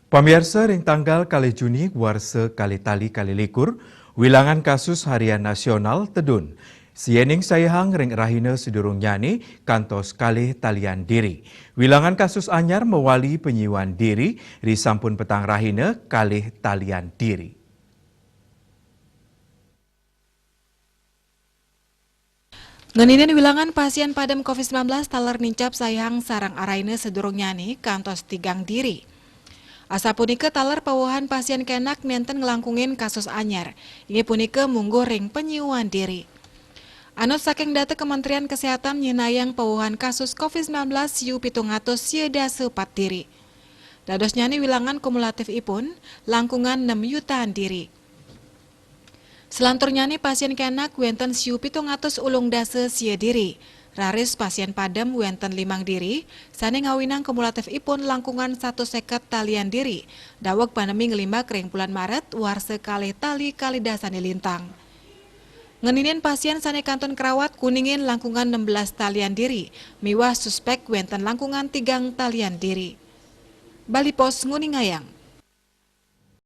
Pemirsa ring tanggal kali Juni warse kali tali kali likur, wilangan kasus harian nasional tedun. Siening sayahang ring rahina sedurung nyani kantos kali talian diri. Wilangan kasus anyar mewali penyiwan diri di sampun petang rahina kali talian diri. Ngeninin wilangan pasien padam COVID-19 talar nincap sayang sarang araina sedurung nyani kantos tigang diri. Asa punika talar pawuhan pasien kenak nenten ngelangkungin kasus anyar. Ini punika mungguh ring penyiuan diri. Anut saking data Kementerian Kesehatan nyenayang pawuhan kasus COVID-19 siu pitungatus sieda sepat diri. Dados nyani wilangan kumulatif ipun langkungan 6 jutaan diri. Selantur nyani pasien kenak wenten siu pitungatus ulung dase sia diri. Raris pasien padam wenten 5 diri, sane ngawinang kumulatif ipun langkungan 1 seket talian diri. Daweg pandemi ngelimbak ring bulan Maret warse kali tali kali dasani lintang. Ngeninin pasien sane kanton kerawat kuningin langkungan 16 talian diri, miwah suspek wenten langkungan 3 talian diri. Bali Pos Nguningayang.